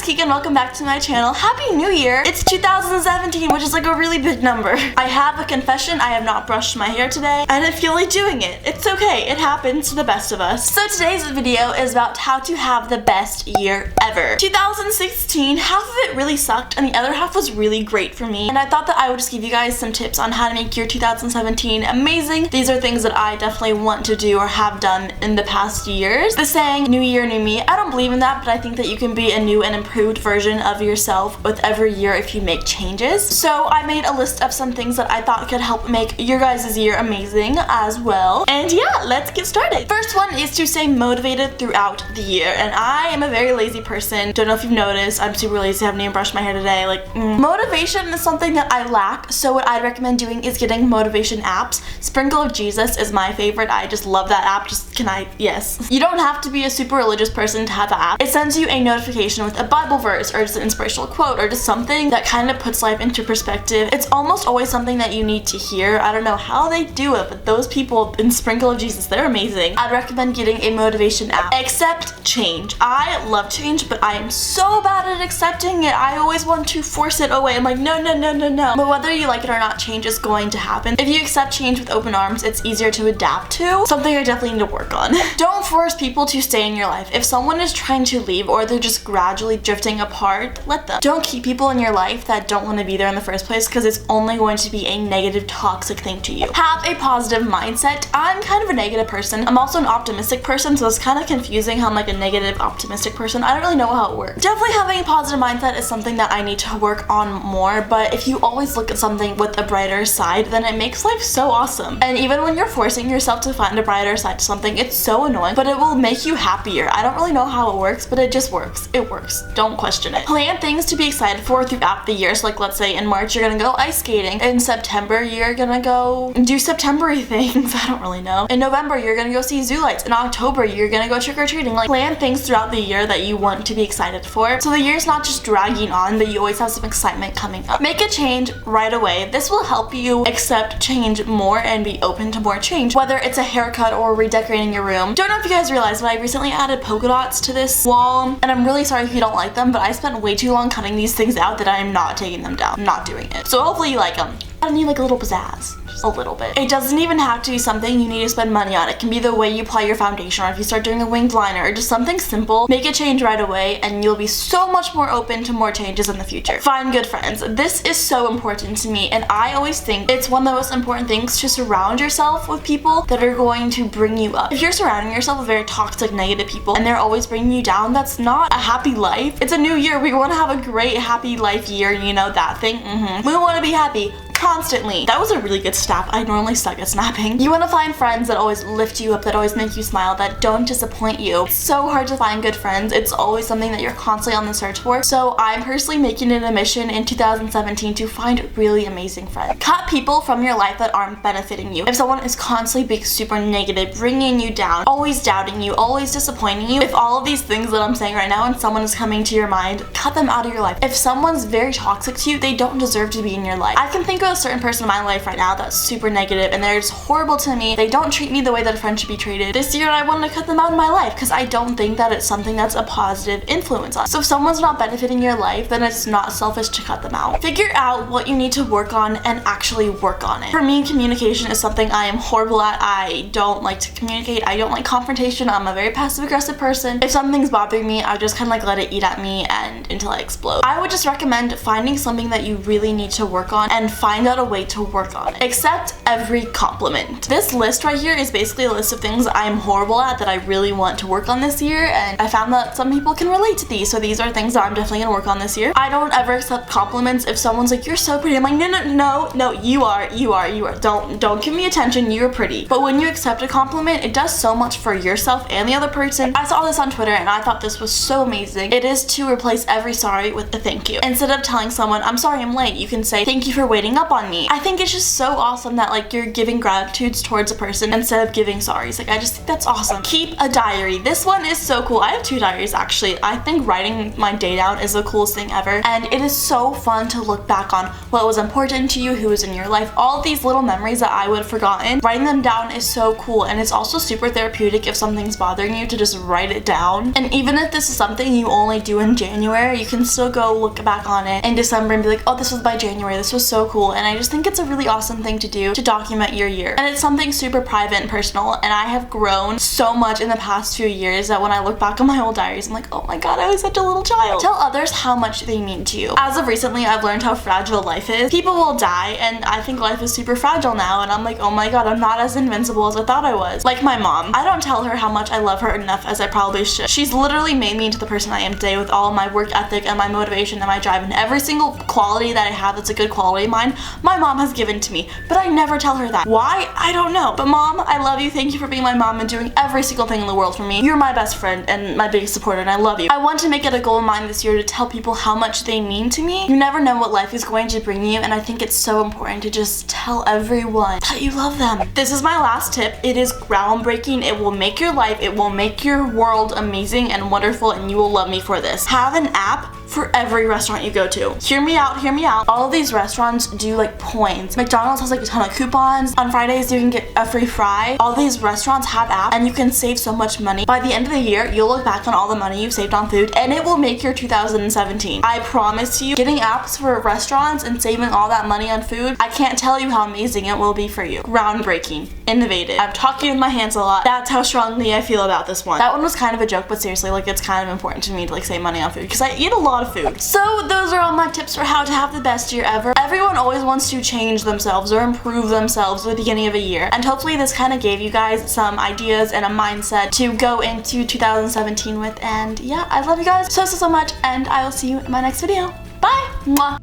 Keegan, welcome back to my channel. Happy New Year! It's 2017, which is like a really big number. I have a confession, I have not brushed my hair today. I didn't feel like doing it. It's okay, it happens to the best of us. So today's video is about how to have the best year ever. 2016, half of it really sucked and the other half was really great for me. And I thought that I would just give you guys some tips on how to make your 2017 amazing. These are things that I definitely want to do or have done in the past years. The saying, new year, new me, I don't believe in that, but I think that you can be a new and improved version of yourself with every year if you make changes. So I made a list of some things that I thought could help make your guys' year amazing as well. And yeah, let's get started. First one is to stay motivated throughout the year. And I am a very lazy person. Don't know if you've noticed, I'm super lazy. I haven't even brushed my hair today. Motivation is something that I lack. So what I'd recommend doing is getting motivation apps. Sprinkle of Jesus is my favorite. I just love that app. Yes. You don't have to be a super religious person to have the app. It sends you a notification with a Bible verse or just an inspirational quote or just something that kind of puts life into perspective. It's almost always something that you need to hear. I don't know how they do it, but those people in Sprinkle of Jesus, they're amazing. I'd recommend getting a motivation app. Accept change. I love change, but I am so bad at accepting it. I always want to force it away. I'm like, no. But whether you like it or not, change is going to happen. If you accept change with open arms, it's easier to adapt to. Something I definitely need to work on. Don't force people to stay in your life. If someone is trying to leave or they're just gradually drifting apart, let them. Don't keep people in your life that don't want to be there in the first place because it's only going to be a negative, toxic thing to you. Have a positive mindset. I'm kind of a negative person. I'm also an optimistic person, so it's kind of confusing how I'm like a negative, optimistic person. I don't really know how it works. Definitely having a positive mindset is something that I need to work on more, but if you always look at something with a brighter side, then it makes life so awesome. And even when you're forcing yourself to find a brighter side to something, it's so annoying, but it will make you happier. I don't really know how it works, but it just works. It works. Don't question it. Plan things to be excited for throughout the year. So like, let's say in March, you're gonna go ice skating. In September, you're gonna go do September-y things. I don't really know. In November, you're gonna go see zoo lights. In October, you're gonna go trick-or-treating. Like, plan things throughout the year that you want to be excited for. So the year's not just dragging on, but you always have some excitement coming up. Make a change right away. This will help you accept change more and be open to more change, whether it's a haircut or redecorating your room. Don't know if you guys realize, but I recently added polka dots to this wall, and I'm really sorry if you don't like them, but I spent way too long cutting these things out that I am not taking them down. I'm not doing it. So hopefully you like them. I need like a little pizzazz. A little bit. It doesn't even have to be something you need to spend money on. It can be the way you apply your foundation, or if you start doing a winged liner, or just something simple. Make a change right away and you'll be so much more open to more changes in the future. Find good friends. This is so important to me, and I always think it's one of the most important things to surround yourself with people that are going to bring you up. If you're surrounding yourself with very toxic, negative people and they're always bringing you down, that's not a happy life. It's a new year. We want to have a great, happy life year, you know, that thing. We want to be happy constantly. That was a really good snap. I normally suck at snapping. You want to find friends that always lift you up, that always make you smile, that don't disappoint you. It's so hard to find good friends. It's always something that you're constantly on the search for. So I'm personally making it a mission in 2017 to find really amazing friends. Cut people from your life that aren't benefiting you. If someone is constantly being super negative, bringing you down, always doubting you, always disappointing you, if all of these things that I'm saying right now and someone is coming to your mind, cut them out of your life. If someone's very toxic to you, they don't deserve to be in your life. I can think of a certain person in my life right now that's super negative and they're just horrible to me. They don't treat me the way that a friend should be treated. This year I want to cut them out of my life because I don't think that it's something that's a positive influence on. So if someone's not benefiting your life, then it's not selfish to cut them out. Figure out what you need to work on and actually work on it. For me, communication is something I am horrible at. I don't like to communicate. I don't like confrontation. I'm a very passive aggressive person. If something's bothering me, I just kind of like let it eat at me and until I explode. I would just recommend finding something that you really need to work on and find out a way to work on it. Accept every compliment. This list right here is basically a list of things I'm horrible at that I really want to work on this year, and I found that some people can relate to these, so these are things that I'm definitely gonna work on this year. I don't ever accept compliments. If someone's like, you're so pretty, I'm like, no, you are. Don't give me attention, you're pretty. But when you accept a compliment, it does so much for yourself and the other person. I saw this on Twitter and I thought this was so amazing. It is to replace every sorry with a thank you. Instead of telling someone, I'm sorry I'm late, you can say, thank you for waiting up up on me. I think it's just so awesome that like you're giving gratitudes towards a person instead of giving sorries. Like I just think that's awesome. Keep a diary. This one is so cool. I have 2 diaries actually. I think writing my day down is the coolest thing ever, and it is so fun to look back on what was important to you, who was in your life, all of these little memories that I would have forgotten. Writing them down is so cool, and it's also super therapeutic if something's bothering you to just write it down. And even if this is something you only do in January, you can still go look back on it in December and be like, oh, this was by January, this was so cool. And I just think it's a really awesome thing to do to document your year. And it's something super private and personal, and I have grown so much in the past few years that when I look back on my old diaries, I'm like, oh my god, I was such a little child. Tell others how much they mean to you. As of recently, I've learned how fragile life is. People will die, and I think life is super fragile now, and I'm like, oh my god, I'm not as invincible as I thought I was. Like my mom. I don't tell her how much I love her enough as I probably should. She's literally made me into the person I am today with all my work ethic and my motivation and my drive, and every single quality that I have that's a good quality of mine, my mom has given to me. But I never tell her that. Why? I don't know. But mom, I love you. Thank you for being my mom and doing every single thing in the world for me. You're my best friend and my biggest supporter, and I love you. I want to make it a goal of mine this year to tell people how much they mean to me. You never know what life is going to bring you, and I think it's so important to just tell everyone that you love them. This is my last tip. It is groundbreaking. It will make your life, it will make your world amazing and wonderful, and you will love me for this. Have an app for every restaurant you go to. Hear me out, hear me out. All of these restaurants do like points. McDonald's has like a ton of coupons. On Fridays you can get a free fry. All these restaurants have apps, and you can save so much money. By the end of the year, you'll look back on all the money you've saved on food, and it will make your 2017. I promise you, getting apps for restaurants and saving all that money on food, I can't tell you how amazing it will be for you. Groundbreaking, innovative. I'm talking with my hands a lot. That's how strongly I feel about this one. That one was kind of a joke, but seriously, like it's kind of important to me to like save money on food because I eat a lot of food. So those are all my tips for how to have the best year ever. Everyone always wants to change themselves or improve themselves at the beginning of a year, and hopefully this kind of gave you guys some ideas and a mindset to go into 2017 with. And yeah, I love you guys so much, and I will see you in my next video. Bye! Mwah.